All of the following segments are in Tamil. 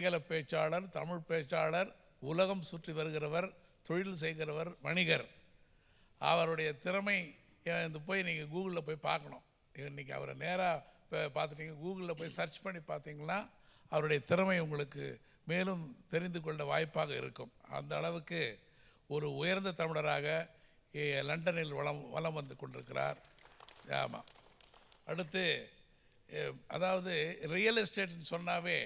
ஆங்கில பேச்சாளர், தமிழ் பேச்சாளர், உலகம் சுற்றி வருகிறவர், தொழில் செய்கிறவர், வணிகர். அவருடைய திறமை போய் நீங்கள் கூகுளில் போய் பார்க்கணும். இன்றைக்கி அவரை நேராக பார்த்துட்டீங்க, கூகுளில் போய் சர்ச் பண்ணி பார்த்தீங்கன்னா அவருடைய திறமை உங்களுக்கு மேலும் தெரிந்து கொள்ள வாய்ப்பாக இருக்கும். அந்த அளவுக்கு ஒரு உயர்ந்த தமிழராக லண்டனில் வலம் வந்து கொண்டிருக்கிறார். ஆமாம். அடுத்து அதாவது ரியல் எஸ்டேட்னு சொன்னாவே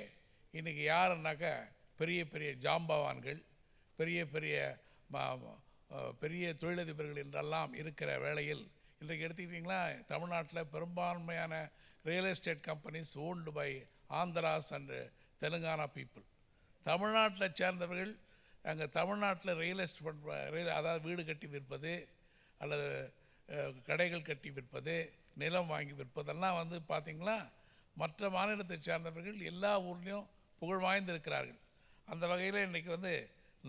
இன்றைக்கி யாருன்னாக்கா பெரிய பெரிய ஜாம்பவான்கள், பெரிய பெரிய பெரிய தொழிலதிபர்கள் என்றெல்லாம் இருக்கிற வேளையில் இன்றைக்கு எடுத்துக்கிட்டிங்கன்னா தமிழ்நாட்டில் பெரும்பான்மையான real estate companies owned by Andhras and Telangana people. தமிழ்நாட்டில் சேர்ந்தவர்கள் அங்கே தமிழ்நாட்டில் ரியல் எஸ்டேட் அதாவது வீடு கட்டி விற்பது அல்லது கடைகள் கட்டி விற்பது, நிலம் வாங்கி விற்பதெல்லாம் பார்த்திங்களா மற்ற மாநிலத்தை சேர்ந்தவர்கள் எல்லா ஊர்லேயும் புகழ் வாய்ந்திருக்கிறார்கள். அந்த வகையில் இன்றைக்கி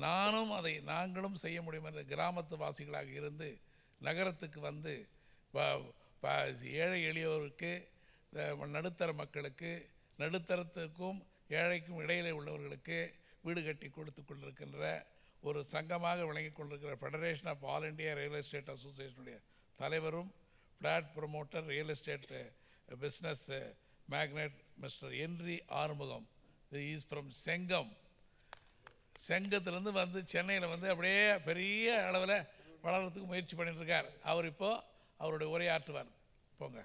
நாங்களும் செய்ய முடியும் என்ற கிராமத்து வாசிகளாக இருந்து நகரத்துக்கு வந்து ஏழை எளியோருக்கு, நடுத்தர மக்களுக்கு, நடுத்தரத்துக்கும் ஏழைக்கும் இடையிலே உள்ளவர்களுக்கு வீடு கட்டி கொடுத்து கொண்டிருக்கின்ற ஒரு சங்கமாக விளங்கி கொண்டிருக்கிற federation of all India real estate அசோசியேஷனுடைய தலைவரும் flat promoter, real estate business magnate mister Henry Arumugam. Is from Chengam. செங்கத்திலேருந்து சென்னையில் அப்படியே பெரிய அளவில் வளர்கிறதுக்கு முயற்சி பண்ணிட்டுருக்கார். அவர் இப்போது அவருடைய உரையாற்றுவார். போங்க.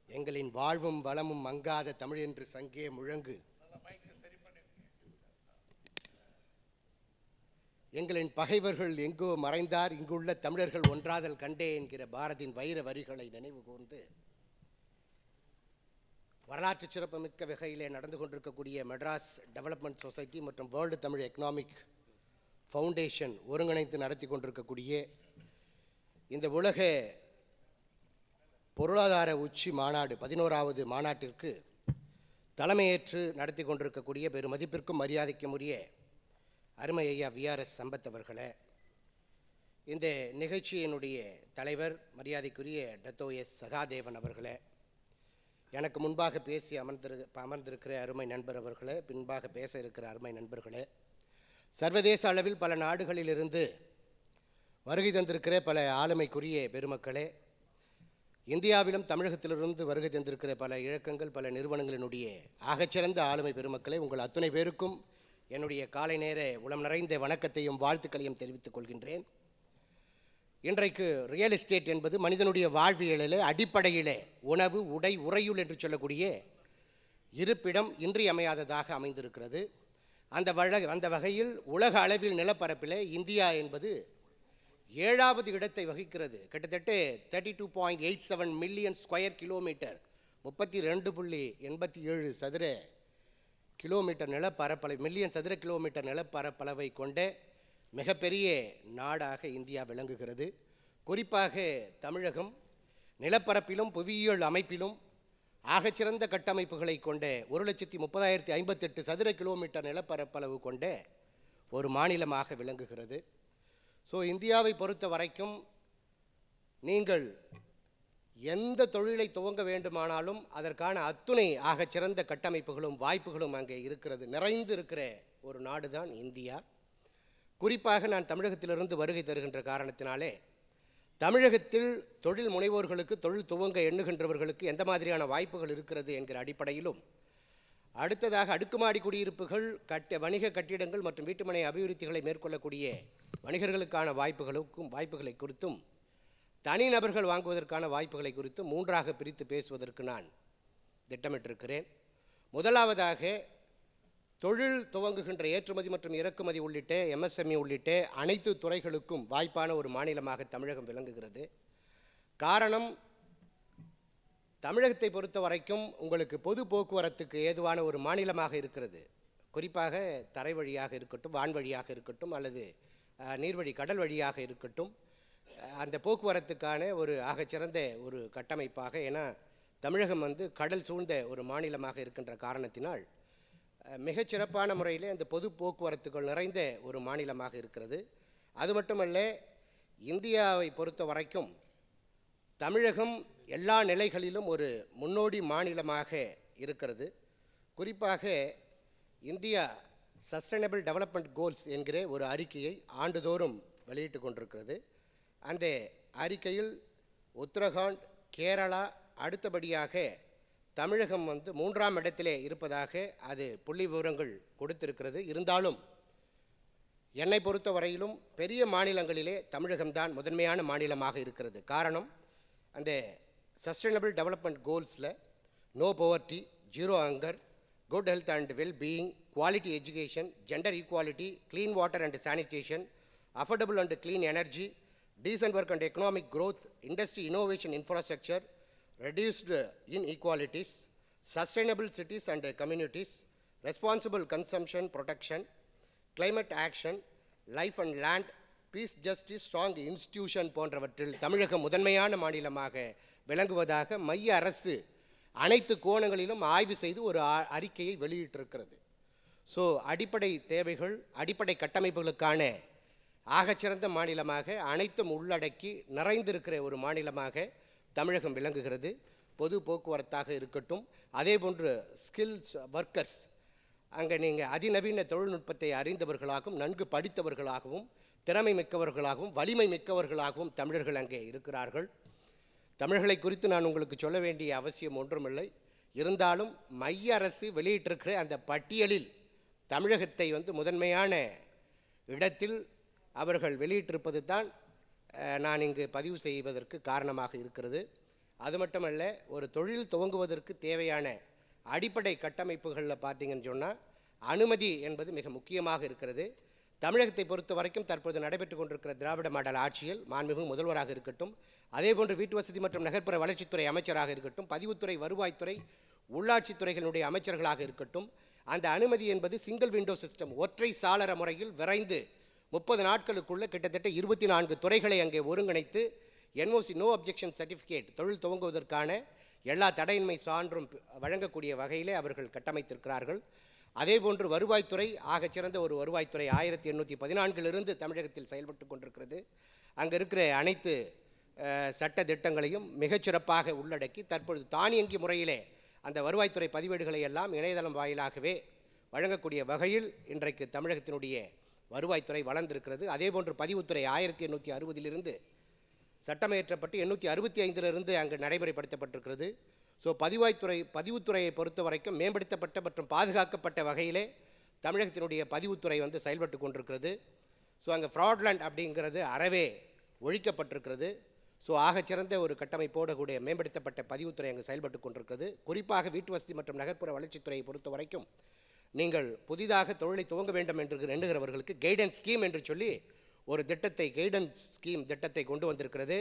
எங்களின் வாழ்வும் வளமும் மங்காத தமிழ் என்று சங்கே முழங்கு, எங்களின் பகைவர்கள் எங்கோ மறைந்தார், இங்குள்ள தமிழர்கள் ஒன்றாதல் கண்டே என்கிற பாரதியின் வைர வரிகளை நினைவு கூர்ந்து வரலாற்று சிறப்புமிக்க வகையிலே நடந்து கொண்டிருக்கக்கூடிய மெட்ராஸ் டெவலப்மெண்ட் சொசைட்டி மற்றும் வேர்ல்டு தமிழ் எக்கனாமிக் ஃபவுண்டேஷன் ஒருங்கிணைத்து நடத்தி கொண்டிருக்கக்கூடிய இந்த உலக பொருளாதார உச்சி மாநாடு 11வது மாநாட்டிற்கு தலைமையேற்று நடத்தி கொண்டிருக்கக்கூடிய பெருமதிப்பிற்கும் மரியாதைக்கும் உரிய அருமை ஐயா VRS சம்பத் அவர்களே, இந்த நிகழ்ச்சியினுடைய தலைவர் மரியாதைக்குரிய டத்தோ S சகாதேவன் அவர்களே, எனக்கு முன்பாக பேசி அமர்ந்திருக்கிற அருமை நண்பர் அவர்களே, பின்பாக பேச இருக்கிற அருமை நண்பர்களே, சர்வதேச அளவில் பல நாடுகளிலிருந்து வருகை தந்திருக்கிற பல ஆளுமைக்குரிய பெருமக்களே, இந்தியாவிலும் தமிழகத்திலிருந்து வருகை தந்திருக்கிற பல இயக்கங்கள், பல நிறுவனங்களினுடைய ஆகச்சிறந்த ஆளுமை பெருமக்களே, உங்கள் அத்துணை பேருக்கும் என்னுடைய காலை நேர உளம் நிறைந்த வணக்கத்தையும் வாழ்த்துக்களையும் தெரிவித்துக் கொள்கின்றேன். இன்றைக்கு ரியல் எஸ்டேட் என்பது மனிதனுடைய வாழ்வியலிலே அடிப்படையிலே உணவு, உடை, உறையுள் என்று சொல்லக்கூடிய இருப்பிடம் இன்றியமையாததாக அமைந்திருக்கிறது. அந்த வகையில் உலக அளவில் நிலப்பரப்பிலே இந்தியா என்பது 7வது இடத்தை வகிக்கிறது. கிட்டத்தட்ட 32.87 மில்லியன் ஸ்கொயர் கிலோமீட்டர், 32.87 சதுர கிலோமீட்டர் நிலப்பரப்பளவு, மில்லியன் சதுர கிலோமீட்டர் நிலப்பரப்பளவை கொண்ட மிகப்பெரிய நாடாக இந்தியா விளங்குகிறது. குறிப்பாக தமிழகம் நிலப்பரப்பிலும் புவியியல் அமைப்பிலும் ஆகச்சிறந்த கட்டமைப்புகளை கொண்ட 1,30,058 சதுர கிலோமீட்டர் நிலப்பரப்பளவு கொண்ட ஒரு மாநிலமாக விளங்குகிறது. ஸோ இந்தியாவை பொறுத்த வரைக்கும் நீங்கள் எந்த தொழிலை துவங்க வேண்டுமானாலும் அதற்கான அத்துணை ஆகச்சிறந்த கட்டமைப்புகளும் வாய்ப்புகளும் அங்கே இருக்கிறது, நிறைந்து இருக்கிற ஒரு நாடு தான் இந்தியா. குறிப்பாக நான் தமிழகத்திலிருந்து வருகை தருகின்ற காரணத்தினாலே தமிழகத்தில் தொழில் முனைவோர்களுக்கு, தொழில் துவங்க எண்ணுகின்றவர்களுக்கு எந்த மாதிரியான வாய்ப்புகள் இருக்கிறது என்கிற அடிப்படையிலும், அடுத்ததாக அடுக்குமாடி குடியிருப்புகள், வணிக கட்டிடங்கள் மற்றும் வீட்டுமனை அபிவிருத்திகளை மேற்கொள்ளக்கூடிய வணிகர்களுக்கான வாய்ப்புகளை குறித்தும், தனிநபர்கள் வாங்குவதற்கான வாய்ப்புகளை குறித்தும் 3ஆக பிரித்து பேசுவதற்கு நான் திட்டமிட்டிருக்கிறேன். முதலாவதாக தொழில் துவங்குகின்ற ஏற்றுமதி மற்றும் இறக்குமதி உள்ளிட்ட MSME உள்ளிட்ட அனைத்து துறைகளுக்கும் வாய்ப்பான ஒரு மாநிலமாக தமிழகம் விளங்குகிறது. காரணம், தமிழகத்தை பொறுத்த வரைக்கும் உங்களுக்கு பொது போக்குவரத்துக்கு ஏதுவான ஒரு மாநிலமாக இருக்கிறது. குறிப்பாக தரை வழியாக இருக்கட்டும், வான் வழியாக இருக்கட்டும், அல்லது நீர்வழி கடல் வழியாக இருக்கட்டும், அந்த போக்குவரத்துக்கான ஒரு ஆகச்சிறந்த ஒரு கட்டமைப்பாக, ஏன்னா தமிழகம் கடல் சூழ்ந்த ஒரு மாநிலமாக இருக்கின்ற காரணத்தினால் மிகச்சிறப்பான முறையில் அந்த பொது போக்குவரத்துகள் நிறைந்த ஒரு மாநிலமாக இருக்கிறது. அது மட்டுமல்ல, இந்தியாவை பொறுத்த வரைக்கும் தமிழகம் எல்லா நிலைகளிலும் ஒரு முன்னோடி மாநிலமாக இருக்கிறது. குறிப்பாக இந்தியா சஸ்டைனபிள் டெவலப்மெண்ட் கோல்ஸ் என்கிற ஒரு அறிக்கையை ஆண்டுதோறும் வெளியிட்டு கொண்டிருக்கிறது. அந்த அறிக்கையில் உத்தரகாண்ட், கேரளா, அடுத்தபடியாக தமிழகம் வந்து 3ஆம் இடத்திலே இருப்பதாக அது புள்ளி விவரங்கள் கொடுத்திருக்கிறது. இருந்தாலும் என்னை பொறுத்த வரையிலும் பெரிய மாநிலங்களிலே தமிழகம்தான் முதன்மையான மாநிலமாக இருக்கிறது. காரணம், அந்த சஸ்டைனபிள் டெவலப்மெண்ட் கோல்ஸில் no poverty, zero hunger, good health and well being, quality education, gender equality, clean water and sanitation, affordable and clean energy, decent work and economic growth, industry innovation infrastructure, reduced inequalities, sustainable cities and communities, responsible consumption protection, climate action, life and land, peace, justice, strong institution போன்றவற்றில் தமிழகம் முதன்மையான மாநிலமாக விளங்குவதாக மைய அரசு அனைத்து கோணங்களிலும் ஆய்வு செய்து ஒரு அறிக்கையை வெளியிட்டிருக்கிறது. ஸோ அடிப்படை தேவைகள், அடிப்படை கட்டமைப்புகளுக்கான ஆகச்சிறந்த மாநிலமாக அனைத்தும் உள்ளடக்கி நிறைந்திருக்கிற ஒரு மாநிலமாக தமிழகம் விளங்குகிறது. பொது போக்குவரத்தாக இருக்கட்டும், அதே போன்று ஸ்கில்ஸ் ஒர்க்கர்ஸ், அங்கே நீங்கள் அதிநவீன தொழில்நுட்பத்தை அறிந்தவர்களாகவும் நன்கு படித்தவர்களாகவும் திறமை மிக்கவர்களாகவும் வலிமை மிக்கவர்களாகவும் தமிழர்கள் அங்கே இருக்கிறார்கள். தமிழர்களை குறித்து நான் உங்களுக்கு சொல்ல வேண்டிய அவசியம் ஒன்றுமில்லை. இருந்தாலும் மைய அரசு வெளியிட்டிருக்கிற அந்த பட்டியலில் தமிழகத்தை வந்து முதன்மையான இடத்தில் அவர்கள் வெளியிட்டிருப்பது தான் நான் இங்கு பதிவு செய்வதற்கு காரணமாக இருக்கிறது. அது மட்டுமல்ல, ஒரு தொழில் துவங்குவதற்கு தேவையான அடிப்படை கட்டமைப்புகளில் பார்த்தீங்கன்னு சொன்னால் அனுமதி என்பது மிக முக்கியமாக இருக்கிறது. தமிழகத்தை பொறுத்த வரைக்கும் தற்போது நடைபெற்று கொண்டிருக்கிற திராவிட மாடல் ஆட்சியில் மாண்புமிகு முதல்வராக இருக்கட்டும், அதேபோன்று வீட்டு வசதி மற்றும் நகர்ப்புற வளர்ச்சித்துறை அமைச்சராக இருக்கட்டும், பதிவுத்துறை, வருவாய்த்துறை, உள்ளாட்சித்துறைகளுடைய அமைச்சர்களாக இருக்கட்டும், அந்த அனுமதி என்பது சிங்கிள் விண்டோ சிஸ்டம், ஒற்றை சாளர முறையில் விரைந்து 30 நாட்களுக்குள்ள கிட்டத்தட்ட 24 துறைகளை அங்கே ஒருங்கிணைத்து என்ஓசி, நோ அப்ஜெக்ஷன் சர்டிஃபிகேட், தொழில் துவங்குவதற்கான எல்லா தடையின்மை சான்றும் வழங்கக்கூடிய வகையிலே அவர்கள் கட்டமைத்திருக்கிறார்கள். அதேபோன்று வருவாய்த்துறை ஆகச்சிறந்த ஒரு வருவாய்த்துறை 1814 தமிழகத்தில் செயல்பட்டு கொண்டிருக்கிறது. அங்கே இருக்கிற அனைத்து சட்ட திட்டங்களையும் மிகச்சிறப்பாக உள்ளடக்கி தற்பொழுது தானியங்கி முறையிலே அந்த வருவாய்த்துறை பதிவேடுகளை எல்லாம் இணையதளம் வாயிலாகவே வழங்கக்கூடிய வகையில் இன்றைக்கு தமிழகத்தினுடைய வருவாய்த்துறை வளர்ந்திருக்கிறது. அதேபோன்று பதிவுத்துறை 1860 சட்டமியற்றப்பட்டு 865 அங்கு நடைமுறைப்படுத்தப்பட்டிருக்கிறது. ஸோ பதிவுத்துறையை பொறுத்த வரைக்கும் மேம்படுத்தப்பட்ட மற்றும் பாதுகாக்கப்பட்ட வகையிலே தமிழகத்தினுடைய பதிவுத்துறை வந்து செயல்பட்டு கொண்டிருக்கிறது. ஸோ அங்கே ஃப்ராட்லேண்ட் அப்படிங்கிறது அறவே ஒழிக்கப்பட்டிருக்கிறது. ஸோ ஆகச்சிறந்த ஒரு கட்டமைப்போடு கூடிய மேம்படுத்தப்பட்ட பதிவுத்துறை அங்கு செயல்பட்டு கொண்டிருக்கிறது. குறிப்பாக வீட்டு வசதி மற்றும் நகர்ப்புற வளர்ச்சித்துறையை பொறுத்த வரைக்கும் நீங்கள் புதிதாக தொழிலை துவங்க வேண்டும் என்று எண்ணுகிறவர்களுக்கு கைடன்ஸ் ஸ்கீம் என்று சொல்லி ஒரு திட்டத்தை, கைடன்ஸ் ஸ்கீம் திட்டத்தை கொண்டு வந்திருக்கிறது.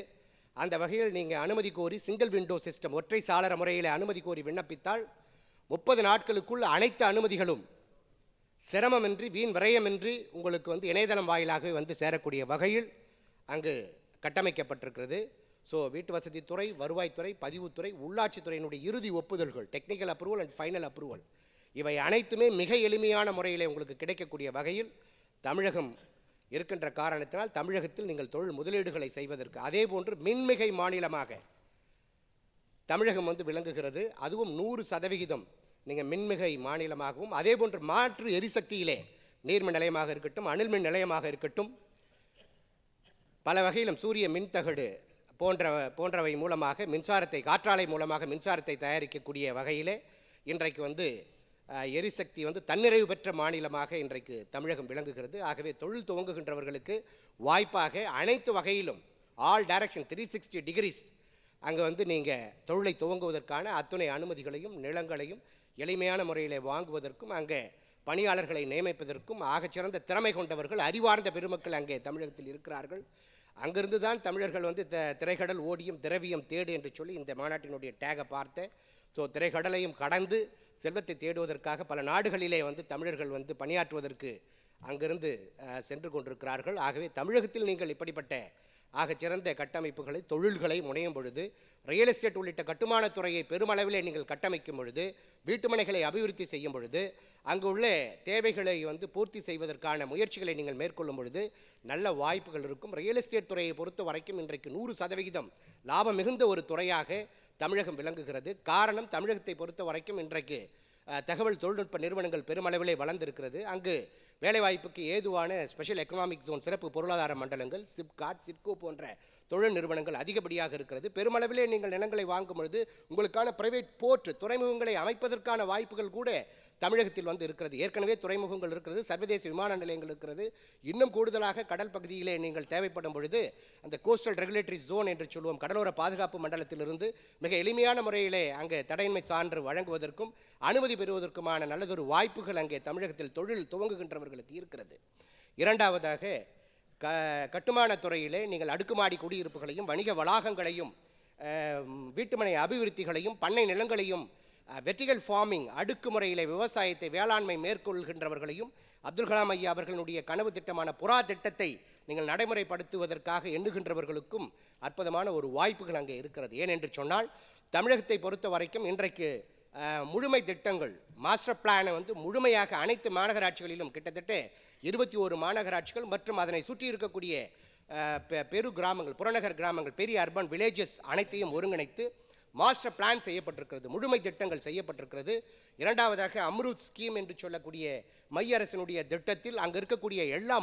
அந்த வகையில் நீங்கள் அனுமதி கோரி சிங்கிள் விண்டோ சிஸ்டம், ஒற்றை சாளர முறையில் அனுமதி கோரி விண்ணப்பித்தால் 30 நாட்களுக்குள் அனைத்து அனுமதிகளும் சிரமமின்றி, வீண் விரயமின்றி உங்களுக்கு வந்து இணையதளம் வாயிலாகவே வந்து சேரக்கூடிய வகையில் அங்கு கட்டமைக்கப்பட்டிருக்கிறது. ஸோ வீட்டு வசதித்துறை, வருவாய்த்துறை, பதிவுத்துறை, உள்ளாட்சித்துறையினுடைய இறுதி ஒப்புதல்கள், technical approval and final approval, இவை அனைத்துமே மிக எளிமையான முறையில் உங்களுக்கு கிடைக்கக்கூடிய வகையில் தமிழகம் இருக்கின்ற காரணத்தினால் தமிழகத்தில் நீங்கள் தொழில் முதலீடுகளை செய்வதற்கு, அதே போன்று மின்மிகை மாநிலமாக தமிழகம் வந்து விளங்குகிறது. அதுவும் 100% நீங்கள் மின்மிகை மாநிலமாகவும், அதே போன்று மாற்று எரிசக்தியிலே நீர்மின் நிலையமாக இருக்கட்டும், அனல் மின் நிலையமாக இருக்கட்டும், பல வகையிலும் சூரிய மின்தகடு போன்றவை மூலமாக மின்சாரத்தை, காற்றாலை மூலமாக மின்சாரத்தை தயாரிக்கக்கூடிய வகையிலே இன்றைக்கு வந்து எரிசக்தி வந்து தன்னிறைவு பெற்ற மாநிலமாக இன்றைக்கு தமிழகம் விளங்குகிறது. ஆகவே தொழில் துவங்குகின்றவர்களுக்கு வாய்ப்பாக அனைத்து வகையிலும் ஆல் டைரக்ஷன் 360 டிகிரிஸ் அங்கே வந்து நீங்கள் தொழிலை துவங்குவதற்கான அத்துணை அனுமதிகளையும் நிலங்களையும் எளிமையான முறையில் வாங்குவதற்கும், அங்கே பணியாளர்களை நியமிப்பதற்கும் ஆகச்சிறந்த திறமை கொண்டவர்கள், அறிவார்ந்த பெருமக்கள் அங்கே தமிழகத்தில் இருக்கிறார்கள். அங்கிருந்து தான் தமிழர்கள் வந்து திரைக்கடல் ஓடியும் திரவியம் தேடு என்று சொல்லி இந்த மாநாட்டினுடைய டேகை பார்த்தேன். ஸோ திரைக்கடலையும் கடந்து செல்வத்தை தேடுவதற்காக பல நாடுகளிலே வந்து தமிழர்கள் வந்து பணியாற்றுவதற்கு அங்கிருந்து சென்று கொண்டிருக்கிறார்கள். ஆகவே தமிழகத்தில் நீங்கள் இப்படிப்பட்ட ஆகச்சிறந்த கட்டமைப்புகளை தொழில்களை முனையும் பொழுது, ரியல் எஸ்டேட் உள்ளிட்ட கட்டுமானத் துறையை பெருமளவிலே நீங்கள் கட்டமைக்கும் பொழுது, வீட்டுமனைகளை அபிவிருத்தி செய்யும் பொழுது, அங்கு உள்ள தேவைகளை பூர்த்தி செய்வதற்கான முயற்சிகளை நீங்கள் மேற்கொள்ளும் பொழுது நல்ல வாய்ப்புகள் இருக்கும். ரியல் எஸ்டேட் துறையை பொறுத்த வரைக்கும் இன்றைக்கு 100% லாபம் மிகுந்த ஒரு துறையாக தமிழகம் விளங்குகிறது. காரணம், தமிழகத்தை பொறுத்த வரைக்கும் இன்றைக்கு தகவல் தொழில்நுட்ப நிறுவனங்கள் பெருமளவிலே வளர்ந்திருக்கிறது. அங்கு வேலைவாய்ப்புக்கு ஏதுவான ஸ்பெஷல் எக்கனாமிக் ஜோன், சிறப்பு பொருளாதார மண்டலங்கள், சிப்காட், சிட்கோ போன்ற தொழில் நிறுவனங்கள் அதிகப்படியாக இருக்கிறது. பெருமளவிலே நீங்கள் நிலங்களை வாங்கும் பொழுது உங்களுக்கான பிரைவேட் போர்ட், துறைமுகங்களை அமைப்பதற்கான வாய்ப்புகள் கூட தமிழகத்தில் இருக்கிறது. ஏற்கனவே துறைமுகங்கள் இருக்கிறது, சர்வதேச விமான நிலையங்கள் இருக்கிறது. இன்னும் கூடுதலாக கடல் பகுதியிலே நீங்கள் தேவைப்படும் பொழுது அந்த கோஸ்டல் ரெகுலேட்டரி ஜோன் என்று சொல்லுவோம், கடலோர பாதுகாப்பு மண்டலத்திலிருந்து மிக எளிமையான முறையிலே அங்கே தடையின்மை சான்று வழங்குவதற்கும் அனுமதி பெறுவதற்குமான நல்லதொரு வாய்ப்புகள் அங்கே தமிழகத்தில் தொழில் துவங்குகின்றவர்களுக்கு இருக்கிறது. இரண்டாவதாக, கட்டுமானத் துறையிலே நீங்கள் அடுக்குமாடி குடியிருப்புகளையும் வணிக வளாகங்களையும் வீட்டுமனை அபிவிருத்திகளையும் பண்ணை நிலங்களையும் வெர்டிகல் ஃபார்மிங் அடுக்குமுறையிலே விவசாயத்தை வேளாண்மை மேற்கொள்கின்றவர்களையும் அப்துல் கலாம் ஐயா அவர்களுடைய கனவு திட்டமான புறா திட்டத்தை நீங்கள் நடைமுறைப்படுத்துவதற்காக எண்ணுகின்றவர்களுக்கும் அற்புதமான ஒரு வாய்ப்புகள் அங்கே இருக்கிறது. ஏனென்று சொன்னால், தமிழகத்தை பொறுத்த வரைக்கும் இன்றைக்கு முழுமை திட்டங்கள், மாஸ்டர் பிளானை முழுமையாக அனைத்து மாநகராட்சிகளிலும் கிட்டத்தட்ட 21 மாநகராட்சிகள் மற்றும் அதனை சுற்றி இருக்கக்கூடிய பெரு கிராமங்கள், புறநகர் கிராமங்கள், பெரிய அர்பன் வில்லேஜஸ் அனைத்தையும் ஒருங்கிணைத்து மாஸ்டர் பிளான் செய்யப்பட்டிருக்கிறது, முழுமை திட்டங்கள் செய்யப்பட்டிருக்கிறது. இரண்டாவதாக, அம்ருத் ஸ்கீம் என்று சொல்லக்கூடிய மைய அரசினுடைய திட்டத்தில் அங்கே இருக்கக்கூடிய எல்லா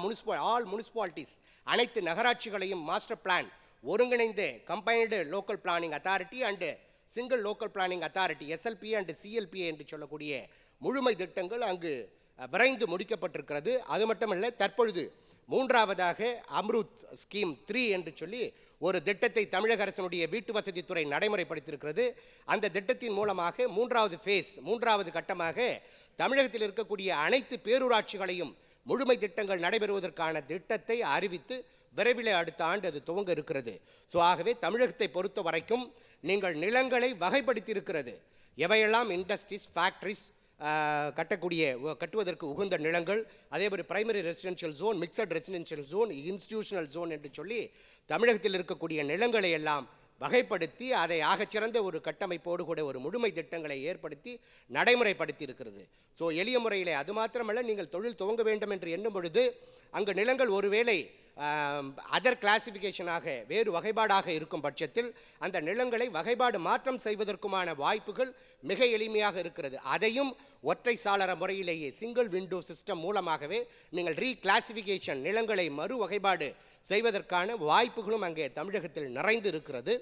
ஆல் முனிசிபாலிட்டிஸ், அனைத்து நகராட்சிகளையும் மாஸ்டர் பிளான் ஒருங்கிணைந்த combined local planning authority and single local planning authority, SLP and CLPA என்று சொல்லக்கூடிய முழுமை திட்டங்கள் அங்கு விரைந்து முடிக்கப்பட்டிருக்கிறது. அது மட்டுமல்ல, தற்பொழுது மூன்றாவதாக அம்ருத் ஸ்கீம் 3 என்று சொல்லி ஒரு திட்டத்தை தமிழக அரசினுடைய வீட்டு வசதித்துறை நடைமுறைப்படுத்தியிருக்கிறது. அந்த திட்டத்தின் மூலமாக மூன்றாவது கட்டமாக தமிழகத்தில் இருக்கக்கூடிய அனைத்து பேரூராட்சிகளையும் முழுமை திட்டங்கள் நடைபெறுவதற்கான திட்டத்தை அறிவித்து விரைவில் அடுத்த ஆண்டு அது துவங்க இருக்கிறது. ஸோ ஆகவே தமிழகத்தை பொறுத்த வரைக்கும் நீங்கள் நிலங்களை வகைப்படுத்தி இருக்கிறது. எவையெல்லாம் இண்டஸ்ட்ரீஸ், ஃபேக்ட்ரிஸ் கட்டுவதற்கு உகந்த நிலங்கள், அதேபோல் primary residential zone, mixed residential zone, institutional zone என்று சொல்லி தமிழகத்தில் இருக்கக்கூடிய நிலங்களை எல்லாம் வகைப்படுத்தி அதை ஆகச்சிறந்த ஒரு கட்டமைப்போடு கூட ஒரு முழுமை திட்டங்களை ஏற்படுத்தி நடைமுறைப்படுத்தி இருக்கிறது. ஸோ எளிய முறையிலே அது மாத்திரமல்ல, நீங்கள் தொழில் துவங்க வேண்டும் என்று எண்ணும் பொழுது அங்கு நிலங்கள் ஒருவேளை அதர் கிளாசிஃபிகேஷனாக வேறு வகைப்பாடாக இருக்கும் பட்சத்தில் அந்த நிலங்களை வகைப்பாடு மாற்றம் செய்வதற்குமான வாய்ப்புகள் மிக எளிமையாக இருக்கிறது. அதையும் ஒற்றை சாளர முறையிலேயே சிங்கிள் விண்டோ சிஸ்டம் மூலமாகவே நீங்கள் ரீகிளாசிஃபிகேஷன், நிலங்களை மறு வகைப்பாடு செய்வதற்கான வாய்ப்புகளும் அங்கே தமிழகத்தில் நிறைந்து இருக்கிறது.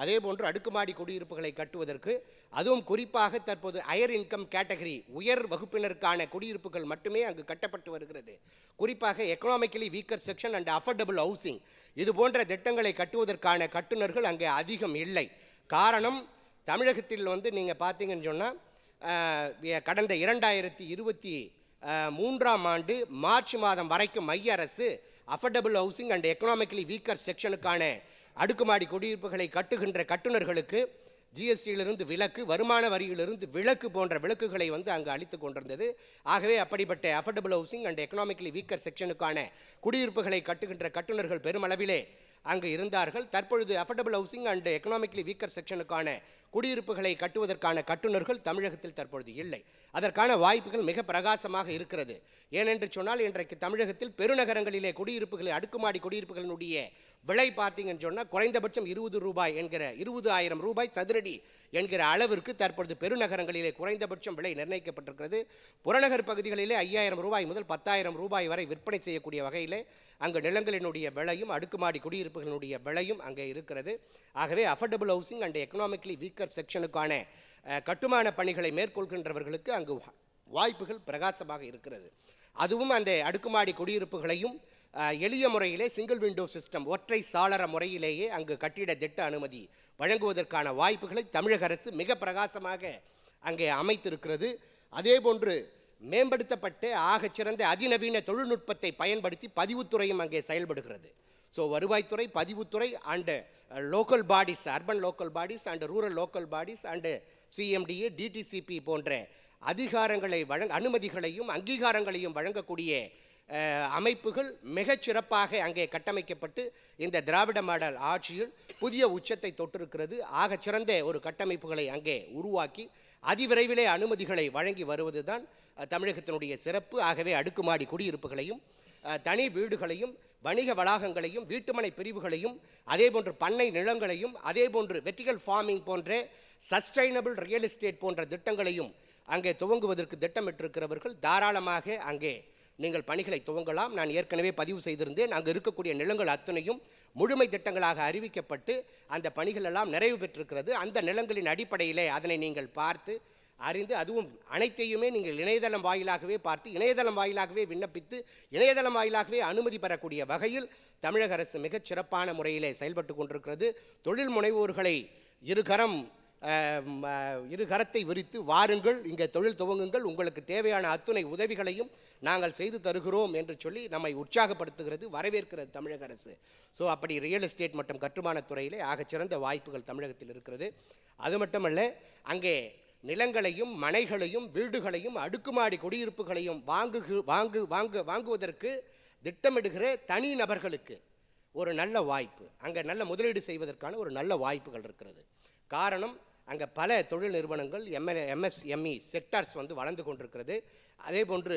அதே போன்று அடுக்குமாடி குடியிருப்புகளை கட்டுவதற்கு, அதுவும் குறிப்பாக தற்போது ஹையர் இன்கம் கேட்டகரி, உயர் வகுப்பினருக்கான குடியிருப்புகள் மட்டுமே அங்கு கட்டப்பட்டு வருகிறது. குறிப்பாக economically weaker section and affordable housing, இது போன்ற திட்டங்களை கட்டுவதற்கான கட்டுநர்கள் அங்கே அதிகம் இல்லை. காரணம், தமிழகத்தில் நீங்கள் பார்த்தீங்கன்னு சொன்னால் கடந்த 2023ஆம் ஆண்டு மார்ச் மாதம் வரைக்கும் மைய அரசு affordable housing and economically weaker செக்ஷனுக்கான அடுக்குமாடி குடியிருப்புகளை கட்டுகின்ற கட்டுநர்களுக்கு ஜிஎஸ்டியிலிருந்து விலக்கு, வருமான வரியிலிருந்து விலக்கு போன்ற விலக்குகளை அங்கு அளித்து கொண்டிருந்தது. ஆகவே அப்படிப்பட்ட affordable housing and economically weaker செக்ஷனுக்கான குடியிருப்புகளை கட்டுகின்ற கட்டுநர்கள் பெருமளவிலே அங்கு இருந்தார்கள். தற்பொழுது affordable housing and economically weaker செக்ஷனுக்கான குடியிருப்புகளை கட்டுவதற்கான கட்டுநர்கள் தமிழகத்தில் தற்பொழுது இல்லை. அதற்கான வாய்ப்புகள் மிக பிரகாசமாக இருக்கிறது. ஏனென்று சொன்னால், இன்றைக்கு தமிழகத்தில் பெருநகரங்களிலே குடியிருப்புகளை, அடுக்குமாடி குடியிருப்புகளினுடைய விலை பார்த்தீங்கன்னு சொன்னால் குறைந்தபட்சம் 20 ரூபாய் என்கிற 20,000 ரூபாய் சதுரடி என்கிற அளவிற்கு தற்பொழுது பெருநகரங்களிலே குறைந்தபட்சம் விலை நிர்ணயிக்கப்பட்டிருக்கிறது. புறநகர் பகுதிகளிலே 5,000 ரூபாய் முதல் 10,000 ரூபாய் வரை விற்பனை செய்யக்கூடிய வகையிலே அங்கு நிலங்களினுடைய விலையும் அடுக்குமாடி குடியிருப்புகளினுடைய விலையும் அங்கே இருக்கிறது. ஆகவே affordable housing and economically weaker செக்ஷனுக்கான கட்டுமான பணிகளை மேற்கொள்கின்றவர்களுக்கு அங்கு வாய்ப்புகள் பிரகாசமாக இருக்கிறது. அதுவும் அந்த அடுக்குமாடி குடியிருப்புகளையும் எளிய முறையிலே சிங்கிள் விண்டோ சிஸ்டம், ஒற்றை சாளர முறையிலேயே அங்கு கட்டிட திட்ட அனுமதி வழங்குவதற்கான வாய்ப்புகளை தமிழக அரசு மிக பிரகாசமாக அங்கே அமைத்திருக்கிறது. அதே போன்று மேம்படுத்தப்பட்ட ஆகச்சிறந்த அதிநவீன தொழில்நுட்பத்தை பயன்படுத்தி பதிவுத்துறையும் அங்கே செயல்படுகிறது. ஸோ வருவாய்த்துறை, பதிவுத்துறை and local bodies, urban local bodies and rural local bodies and CMDA, DTCP போன்ற அதிகாரங்களை அனுமதிகளையும் அங்கீகாரங்களையும் வழங்கக்கூடிய அமைப்புகள் மிகச்சிறப்பாக அங்கே கட்டமைக்கப்பட்டு இந்த திராவிட மாடல் ஆட்சியில் புதிய உச்சத்தை தொட்டிருக்கிறது. ஆகச்சிறந்த ஒரு கட்டமைப்புகளை அங்கே உருவாக்கி அதிவிரைவிலே அனுமதிகளை வழங்கி வருவது தான் தமிழகத்தினுடைய சிறப்பு. ஆகவே அடுக்குமாடி குடியிருப்புகளையும் தனி வீடுகளையும் வணிக வளாகங்களையும் வீட்டுமனை பிரிவுகளையும் அதேபோன்று பண்ணை நிலங்களையும் அதேபோன்று வெர்டிகல் ஃபார்மிங் போன்ற சஸ்டைனபிள் ரியல் எஸ்டேட் போன்ற திட்டங்களையும் அங்கே துவங்குவதற்கு திட்டமிட்டிருக்கிறவர்கள் தாராளமாக அங்கே நீங்கள் பணிகளை துவங்கலாம். நான் ஏற்கனவே பதிவு செய்திருந்தேன். அங்கே இருக்கக்கூடிய நிலங்கள் அத்தனையும் முழுமை திட்டங்களாக அறிவிக்கப்பட்டு அந்த பணிகள் எல்லாம் நிறைவு பெற்றிருக்கிறது. அந்த நிலங்களின் அடிப்படையிலே அதனை நீங்கள் பார்த்து அறிந்து அதுவும் அனைத்தையுமே நீங்கள் இணையதளம் வாயிலாகவே பார்த்து இணையதளம் வாயிலாகவே விண்ணப்பித்து இணையதளம் வாயிலாகவே அனுமதி பெறக்கூடிய வகையில் தமிழக அரசு மிகச் சிறப்பான முறையிலே செயல்பட்டு கொண்டிருக்கிறது. தொழில் முனைவோர்களை இருகரத்தை விரித்து வாருங்கள், இங்கே தொழில் துவங்குங்கள், உங்களுக்கு தேவையான அத்துணை உதவிகளையும் நாங்கள் செய்து தருகிறோம் என்று சொல்லி நம்மை உற்சாகப்படுத்துகிறது, வரவேற்கிறது தமிழக அரசு. ஸோ அப்படி ரியல் எஸ்டேட் மற்றும் கட்டுமானத் துறையிலே ஆகச்சிறந்த வாய்ப்புகள் தமிழகத்தில் இருக்கிறது. அது மட்டுமல்ல, அங்கே நிலங்களையும் மனைகளையும் வீடுகளையும் அடுக்குமாடி குடியிருப்புகளையும் வாங்குவதற்கு திட்டமிடுகிற தனி நபர்களுக்கு ஒரு நல்ல வாய்ப்பு, அங்கே நல்ல முதலீடு செய்வதற்கான ஒரு நல்ல வாய்ப்புகள் இருக்கிறது. காரணம், அங்கே பல தொழில் நிறுவனங்கள் எம்எஸ்எம்இ செக்டார்ஸ் வளர்ந்து கொண்டிருக்கிறது. அதே போன்று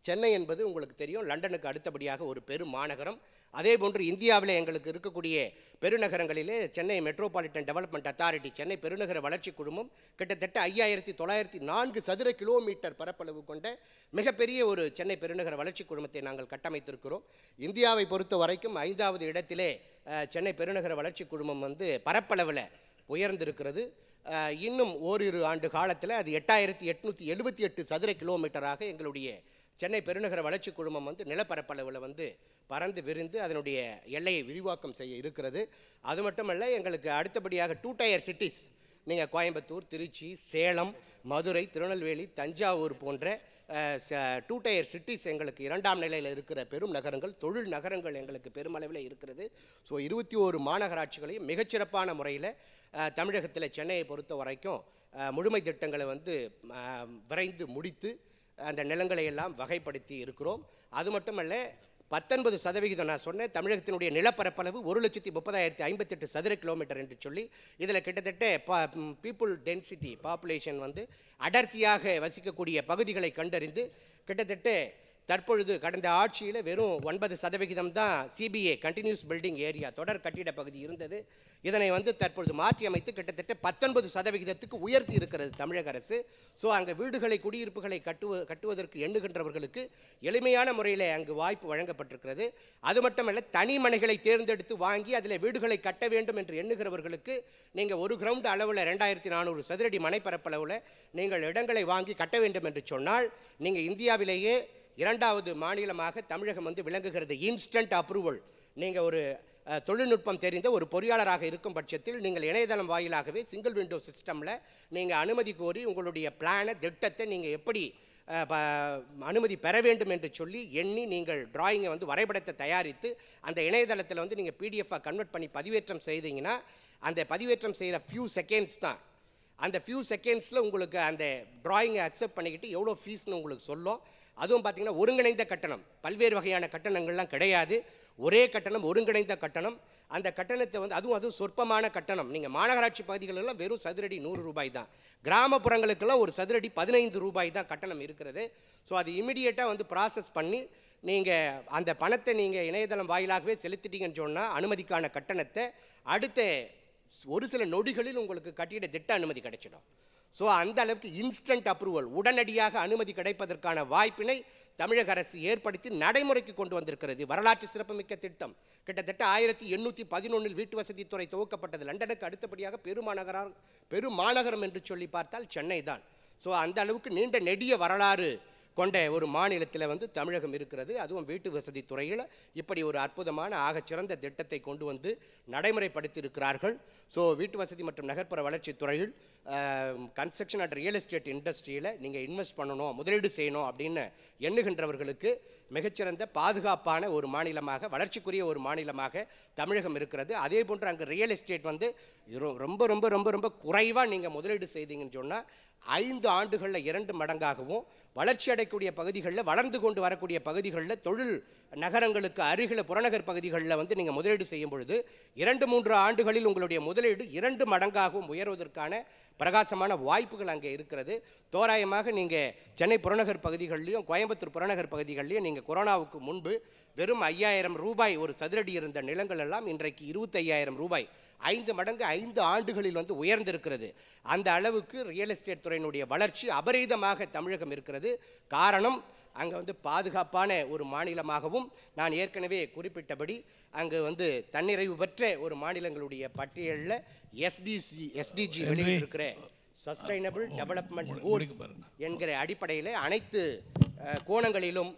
சென்னை என்பது உங்களுக்கு தெரியும், லண்டனுக்கு அடுத்தபடியாக ஒரு பெரும் மாநகரம். அதே போன்று இந்தியாவில் எங்களுக்கு இருக்கக்கூடிய பெருநகரங்களிலே Chennai metropolitan development authority, Chennai பெருநகர வளர்ச்சி குழுமம் கிட்டத்தட்ட 5904 சதுர கிலோமீட்டர் பரப்பளவு கொண்ட மிகப்பெரிய ஒரு சென்னை பெருநகர வளர்ச்சி குழுமத்தை நாங்கள் கட்டமைத்திருக்கிறோம். இந்தியாவை பொறுத்த வரைக்கும் 5வது இடத்திலே சென்னை பெருநகர வளர்ச்சி குழுமம் பரப்பளவில் உயர்ந்திருக்கிறது. இன்னும் ஓரிரு ஆண்டு காலத்தில் அது 8878 சதுர கிலோமீட்டராக எங்களுடைய சென்னை பெருநகர வளர்ச்சி குழுமம் நிலப்பரப்பளவில் பறந்து விரிந்து அதனுடைய எல்லையை விரிவாக்கம் செய்ய இருக்கிறது. அது மட்டுமல்ல, எங்களுக்கு அடுத்தபடியாக 2 டயர் சிட்டிஸ், நீங்கள் கோயம்புத்தூர், திருச்சி, சேலம், மதுரை, திருநெல்வேலி, தஞ்சாவூர் போன்ற 2 டயர் சிட்டிஸ் எங்களுக்கு 2ஆம் நிலையில் இருக்கிற பெரும் நகரங்கள், தொழில் நகரங்கள் எங்களுக்கு பெருமளவில் இருக்கிறது. ஸோ 21 மாநகராட்சிகளையும் மிகச்சிறப்பான முறையில் தமிழகத்தில் சென்னையை பொறுத்த வரைக்கும் முழுமை திட்டங்களை விரைந்து முடித்து அந்த நிலங்களை எல்லாம் வகைப்படுத்தி இருக்கிறோம். அது மட்டுமல்ல, 19% நான் சொன்னேன், தமிழகத்தினுடைய நிலப்பரப்பளவு 1,30,058 சதுர கிலோமீட்டர் என்று சொல்லி இதில் கிட்டத்தட்ட பீப்புள் டென்சிட்டி பாப்புலேஷன் அடர்த்தியாக வசிக்கக்கூடிய பகுதிகளை கண்டறிந்து கிட்டத்தட்ட தற்பொழுது கடந்த ஆட்சியில் வெறும் 9% தான் சிபிஏ கண்டினியூஸ் பில்டிங் ஏரியா தொடர் கட்டிட பகுதி இருந்தது. இதனை தற்பொழுது மாற்றி அமைத்து கிட்டத்தட்ட 19% உயர்த்தி இருக்கிறது தமிழக அரசு. ஸோ அங்கே வீடுகளை குடியிருப்புகளை கட்டுவதற்கு எண்ணுகின்றவர்களுக்கு எளிமையான முறையில் அங்கு வாய்ப்பு வழங்கப்பட்டிருக்கிறது. அது மட்டுமல்ல, தனி மனைகளை தேர்ந்தெடுத்து வாங்கி அதில் வீடுகளை கட்ட வேண்டும் என்று எண்ணுகிறவர்களுக்கு நீங்கள் ஒரு கிரவுண்ட் அளவில் 2400 சதுரடி மனைப்பரப்பளவில் நீங்கள் இடங்களை வாங்கி கட்ட வேண்டும் என்று சொன்னால் நீங்கள் இந்தியாவிலேயே 2வது மாநிலமாக தமிழகம் விளங்குகிறது. Instant approval. நீங்கள் ஒரு தொழில்நுட்பம் தெரிந்த ஒரு பொறியாளராக இருக்கும் பட்சத்தில் நீங்கள் இணையதளம் வாயிலாகவே சிங்கிள் விண்டோ சிஸ்டமில் நீங்கள் அனுமதி கோரி உங்களுடைய பிளானை, திட்டத்தை நீங்கள் எப்படி அனுமதி பெற வேண்டும் என்று சொல்லி எண்ணி நீங்கள் டிராயிங்கை வரைபடத்தை தயாரித்து அந்த இணையதளத்தில் நீங்கள் பிடிஎஃபாக கன்வெர்ட் பண்ணி பதிவேற்றம் செய்தீங்கன்னா அந்த பதிவேற்றம் செய்கிற ஃபியூ செகண்ட்ஸ் தான். அந்த ஃபியூ செகண்ட்ஸில் உங்களுக்கு அந்த டிராயிங்கை அக்செப்ட் பண்ணிக்கிட்டு எவ்வளோ ஃபீஸ்னு உங்களுக்கு சொல்லும். அதுவும் பார்த்தீங்கன்னா ஒருங்கிணைந்த கட்டணம், பல்வேறு வகையான கட்டணங்கள்லாம் கிடையாது. ஒரே கட்டணம், ஒருங்கிணைந்த கட்டணம். அந்த கட்டணத்தை அதுவும் சொற்பமான கட்டணம். நீங்கள் மாநகராட்சி பகுதிகளெல்லாம் வெறும் சதுரடி 100 ரூபாய் தான். கிராமப்புறங்களுக்கெல்லாம் ஒரு சதுரடி 15 ரூபாய் தான் கட்டணம் இருக்கிறது. ஸோ அது இமிடியேட்டாக ப்ராசஸ் பண்ணி நீங்கள் அந்த பணத்தை நீங்கள் இணையதளம் வாயிலாகவே செலுத்திட்டீங்கன்னு சொன்னால் அனுமதிக்கான கட்டணத்தை அடுத்த ஒரு சில நொடிகளில் உங்களுக்கு கட்டிட திட்ட அனுமதி கிடைச்சிடும். ஸோ அந்த அளவுக்கு இன்ஸ்டன்ட் அப்ரூவல், உடனடியாக அனுமதி கிடைப்பதற்கான வாய்ப்பினை தமிழக அரசு ஏற்படுத்தி நடைமுறைக்கு கொண்டு வந்திருக்கிறது. வரலாற்று சிறப்புமிக்க திட்டம். கிட்டத்தட்ட 1811 வீட்டு வசதித்துறை துவக்கப்பட்டது. லண்டனுக்கு அடுத்தபடியாக பெருமாநகரம் என்று சொல்லி பார்த்தால் சென்னை தான். ஸோ அந்த அளவுக்கு நீண்ட நெடிய வரலாறு கொண்ட ஒரு மாநிலத்தில் தமிழகம் இருக்கிறது. அதுவும் வீட்டு வசதி துறையில் இப்படி ஒரு அற்புதமான ஆகச்சிறந்த திட்டத்தை கொண்டு நடைமுறைப்படுத்தி இருக்கிறார்கள். ஸோ வீட்டு வசதி மற்றும் நகர்ப்புற வளர்ச்சி துறையில் கன்ஸ்ட்ரக்ஷன் அண்ட் ரியல் எஸ்டேட் இண்டஸ்ட்ரியில் நீங்கள் இன்வெஸ்ட் பண்ணணும், முதலீடு செய்யணும் அப்படின்னு எண்ணுகின்றவர்களுக்கு மிகச்சிறந்த பாதுகாப்பான ஒரு மாநிலமாக, வளர்ச்சிக்குரிய ஒரு மாநிலமாக தமிழகம் இருக்கிறது. அதே போன்று அங்கே ரியல் எஸ்டேட் ரொம்ப ரொம்ப ரொம்ப ரொம்ப குறைவாக நீங்கள் முதலீடு செய்தீங்கன்னு சொன்னால் 5 ஆண்டுகளில் 2 மடங்காகவும், வளர்ச்சி அடையக்கூடிய பகுதிகளில், வளர்ந்து கொண்டு வரக்கூடிய பகுதிகளில், தொழில் நகரங்களுக்கு அருகில் புறநகர் பகுதிகளில் வந்து நீங்கள் முதலீடு செய்யும் பொழுது 2-3 ஆண்டுகளில் உங்களுடைய முதலீடு 2 மடங்காகவும் உயர்வதற்கான பிரகாசமான வாய்ப்புகள் அங்கே இருக்கிறது. தோராயமாக நீங்கள் சென்னை புறநகர் பகுதிகளிலையும் கோயம்புத்தூர் புறநகர் பகுதிகளிலையும் நீங்கள் கொரோனாவுக்கு முன்பு வெறும் 5000 ரூபாய் ஒரு சதுரடி இருந்த நிலங்கள் எல்லாம் இன்றைக்கு 25,000 ரூபாய், 5 மடங்கு 5 ஆண்டுகளில் வந்து உயர்ந்திருக்கிறது. அந்த அளவுக்கு ரியல் எஸ்டேட் துறையினுடைய வளர்ச்சி அபரீதமாக தமிழகம் இருக்கிறது. காரணம், அங்கே வந்து பாதுகாப்பான ஒரு மாநிலமாகவும், நான் ஏற்கனவே குறிப்பிட்டபடி அங்கு வந்து தன்னிறைவு பெற்ற ஒரு மாநிலங்களுடைய பட்டியலில் எஸ்டிஜி வெளியிட்டிருக்கிற சஸ்டைனபிள் டெவலப்மெண்ட் கோல்ஸ் என்கிற அடிப்படையில் அனைத்து கோணங்களிலும்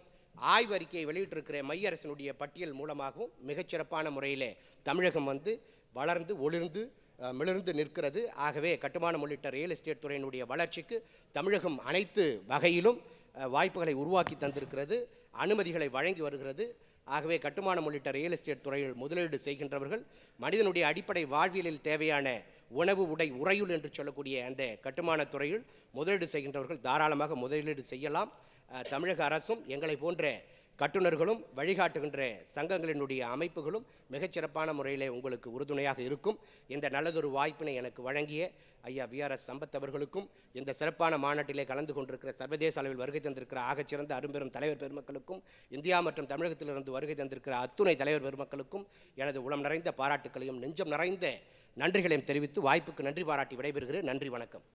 ஆய்வறிக்கையை வெளியிட்டிருக்கிற மைய அரசினுடைய பட்டியல் மூலமாகவும் மிகச்சிறப்பான முறையில் தமிழகம் வந்து வளர்ந்து ஒளிர்ந்து மிளர்ந்து நிற்கிறது. ஆகவே கட்டுமானம் உள்ளிட்ட ரியல் எஸ்டேட் துறையினுடைய வளர்ச்சிக்கு தமிழகம் அனைத்து வகையிலும் வாய்ப்புகளை உருவாக்கி தந்திருக்கிறது, அனுமதிகளை வழங்கி வருகிறது. ஆகவே கட்டுமானம் உள்ளிட்ட ரியல் எஸ்டேட் துறையில் முதலீடு செய்கின்றவர்கள் மனிதனுடைய அடிப்படை வாழ்வியலில் தேவையான உணவு, உடை, உறையுள் என்று சொல்லக்கூடிய அந்த கட்டுமான துறையில் முதலீடு செய்கின்றவர்கள் தாராளமாக முதலீடு செய்யலாம். தமிழக அரசும் எங்களை போன்ற கட்டுநர்களும் வழிகாட்டுகின்ற சங்கங்களினுடைய அமைப்புகளும் மிகச்சிறப்பான முறையிலே உங்களுக்கு உறுதுணையாக இருக்கும். இந்த நல்லதொரு வாய்ப்பினை எனக்கு வழங்கிய ஐயா VRS சம்பத் அவர்களுக்கும், இந்த சிறப்பான மாநாட்டிலே கலந்து கொண்டிருக்கிற சர்வதேச அளவில் வருகை தந்திருக்கிற ஆகச்சிறந்த அரும்பெரும் தலைவர் பெருமக்களுக்கும், இந்தியா மற்றும் தமிழகத்திலிருந்து வருகை தந்திருக்கிற அத்துணை தலைவர் பெருமக்களுக்கும் எனது உளம் நிறைந்த பாராட்டுக்களையும் நெஞ்சம் நிறைந்த நன்றிகளையும் தெரிவித்து வாய்ப்புக்கு நன்றி பாராட்டி விடைபெறுகிறேன். நன்றி, வணக்கம்.